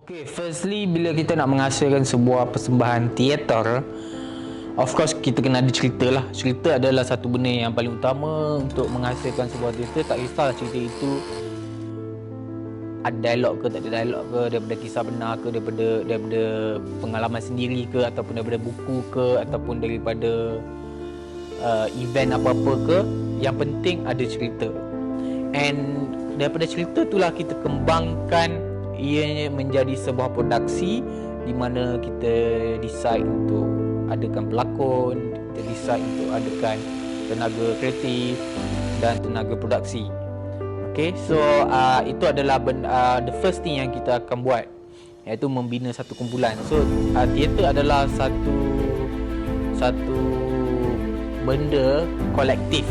Okay, firstly bila kita nak menghasilkan sebuah persembahan teater, of course kita kena ada cerita lah. Cerita adalah satu benda yang paling utama untuk menghasilkan sebuah teater. Tak kisahlah cerita itu ada dialog ke tak ada dialog ke, daripada kisah benar ke, daripada pengalaman sendiri ke, ataupun daripada buku ke, ataupun daripada event apa-apa ke. Yang penting ada cerita. And daripada cerita itulah kita kembangkan ianya menjadi sebuah produksi di mana kita decide untuk adakan pelakon, kita decide untuk adakan tenaga kreatif dan tenaga produksi. Okay, so itu adalah the first thing yang kita akan buat, iaitu membina satu kumpulan. So teater adalah satu benda kolektif,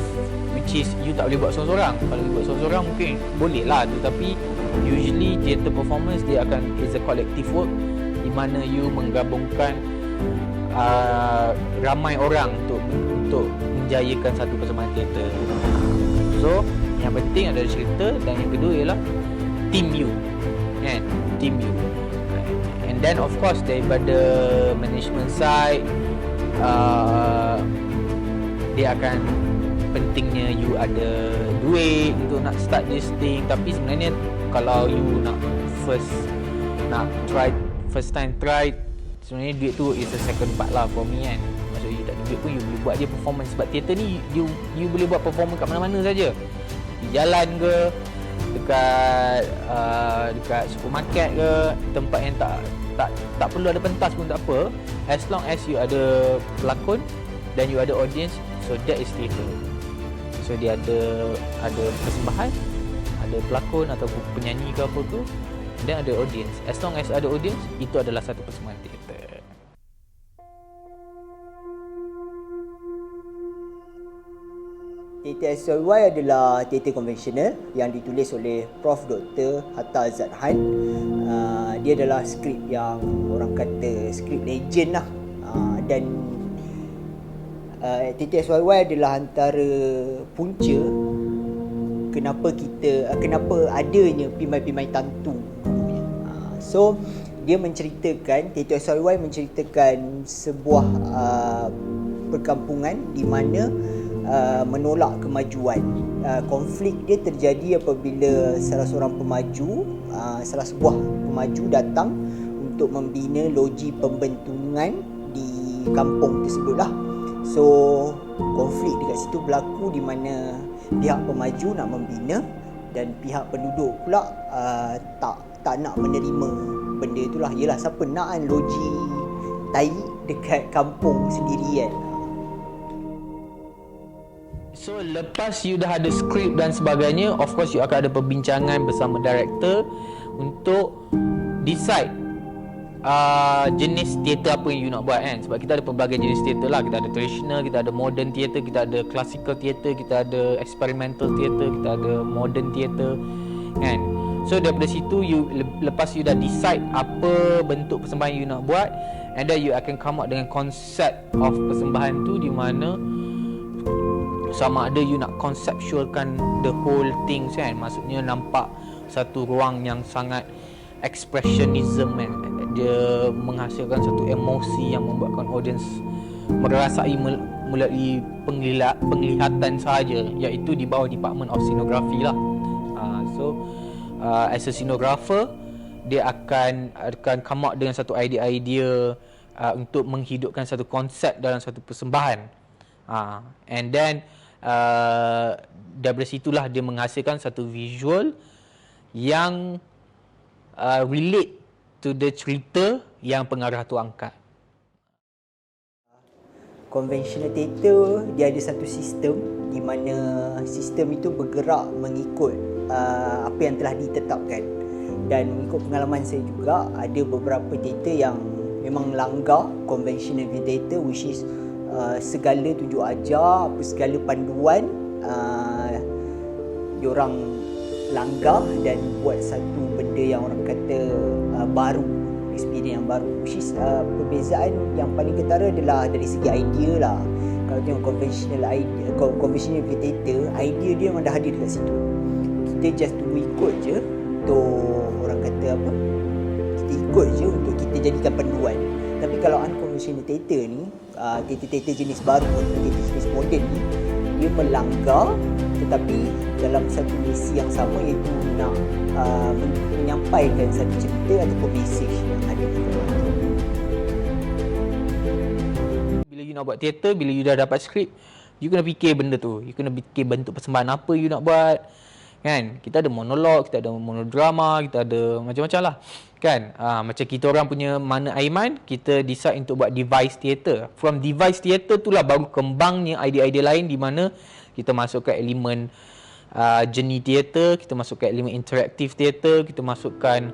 which is you tak boleh buat seorang-seorang. Kalau you buat seorang-seorang mungkin boleh lah, tetapi usually theater performance dia akan is a collective work di mana you menggabungkan ramai orang untuk menjayakan satu persembahan teater. So yang penting adalah cerita, dan yang kedua ialah team you, kan? Team you. And then of course daripada management side, dia akan pentingnya you ada duit untuk nak start this thing. Tapi sebenarnya kalau you nak first time try, sebenarnya duit tu is a second part lah for me, kan. Maksud you tak ada duit pun you boleh buat je performance. Sebab teater ni you boleh buat performance kat mana-mana saja, di jalan ke, dekat supermarket ke, tempat yang tak perlu ada pentas pun tak apa, as long as you ada pelakon dan you ada audience. So that is theater. So dia ada persembahan, ada pelakon atau penyanyi ke apa tu, dan ada audience. As long as ada audience, itu adalah satu persembahan teater. Teater SYY adalah teater konvensional yang ditulis oleh Prof. Dr. Hatta Zadhan. Dia adalah skrip yang orang kata skrip legend lah. Dan teater SYY adalah antara punca kenapa adanya Pimai-Pimai Tantu. So dia menceritakan, teater SYY menceritakan sebuah perkampungan di mana menolak kemajuan. Konflik dia terjadi apabila salah sebuah pemaju datang untuk membina loji pembentungan di kampung tersebut lah. So konflik dekat situ berlaku di mana pihak pemaju nak membina dan pihak penduduk pula tak nak menerima benda itulah. Yelah, siapa nak kan loji tai dekat kampung sendiri kan. So lepas you dah ada skrip dan sebagainya, of course you akan ada perbincangan bersama director untuk decide jenis teater apa yang you nak buat, kan. Sebab kita ada pelbagai jenis teater lah. Kita ada traditional, kita ada modern teater, kita ada classical teater, kita ada experimental teater, kita ada modern teater, kan. So daripada situ lepas you dah decide apa bentuk persembahan you nak buat, and then you akan come up dengan konsep of persembahan tu, di mana sama ada you nak conceptualkan the whole thing, kan. Maksudnya nampak satu ruang yang sangat expressionism, kan. Dia menghasilkan satu emosi yang membuatkan audience merasai melalui penglihatan sahaja, iaitu di bawah Department of Scenografi lah. So as a scenographer, dia akan come up dengan satu idea untuk menghidupkan satu konsep dalam satu persembahan. And then daripada situlah dia menghasilkan satu visual yang relate to the cerita yang pengarah tu angkat. Conventional theatre dia ada satu sistem di mana sistem itu bergerak mengikut apa yang telah ditetapkan. Dan mengikut pengalaman saya juga, ada beberapa teater yang memang langgar conventional theatre, which is segala tunjuk ajar, segala panduan diorang langgar dan buat satu benda yang orang kata baru, experience yang baru. Which is perbezaan yang paling ketara adalah dari segi idea lah. Kalau tengok conventional theatre, idea dia memang dah ada dekat situ. Kita just tunggu ikut je untuk orang kata apa, kita ikut je untuk kita jadikan panduan. Tapi kalau unconventional theatre ni, teater-teater jenis baru, teater jenis moden ni, dia melanggar tetapi dalam satu misi yang sama, iaitu nak menyampaikan satu cerita ataupun mesej yang ada di dalam. Bila you nak buat teater, bila you dah dapat skrip, you kena fikir benda tu. You kena fikir bentuk persembahan apa you nak buat. Kan? Kita ada monolog, kita ada monodrama, kita ada macam-macam lah. Kan? Macam kita orang punya Mana Aiman, kita decide untuk buat device theater. From device theater tu lah baru kembangnya idea-idea lain di mana kita masukkan elemen journey theater, kita masukkan elemen interactive theater, kita masukkan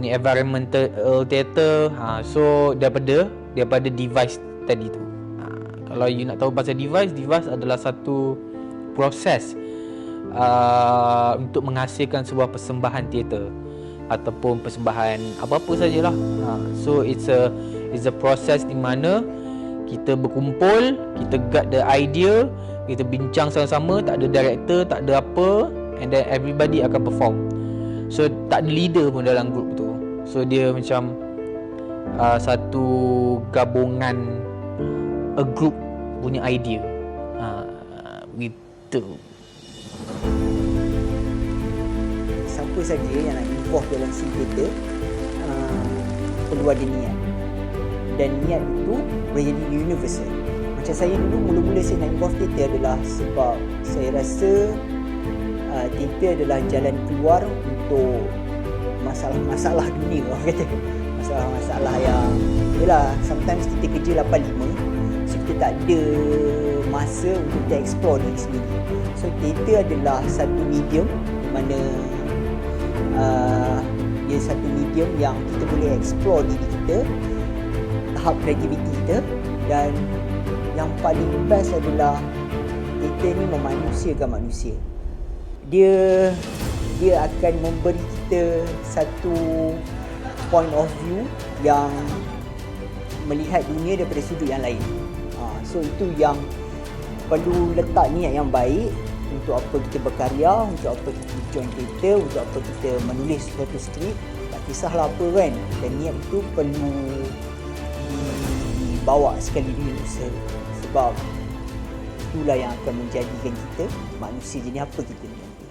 environmental theater. So daripada device tadi tu. Kalau you nak tahu pasal device adalah satu proses untuk menghasilkan sebuah persembahan teater ataupun persembahan apa-apa sajalah. So it's a process di mana kita berkumpul, kita got the idea, kita bincang sama-sama, tak ada director, tak ada apa, and then everybody akan perform. So tak ada leader pun dalam group tu. So dia macam satu gabungan a group punya idea. Begitu. Siapa saja yang nak involve dalam scene theater perlu ada niat. Dan niat itu boleh jadi universal. Macam saya dulu, mula-mula saya nak involve theater adalah sebab saya rasa theater adalah jalan keluar untuk masalah-masalah dunia, orang kata. Masalah-masalah yang yalah, sometimes kita kerja 8-5, so kita tak ada masa untuk kita explore diri sendiri. So theater adalah satu medium di mana dia satu medium yang kita boleh explore diri kita, tahap kreativiti kita, dan yang paling best adalah theater ni memanusiakan manusia. Dia akan memberi kita satu point of view yang melihat dunia daripada sudut yang lain. So itu yang perlu letak niat yang baik untuk apa kita berkarya, untuk apa kita join theater, untuk apa kita menulis suatu skrip, tak kisahlah apa kan. Dan niat itu perlu dibawa sekali dulu sebab itulah yang akan menjadikan kita manusia jenis apa kita ni nanti.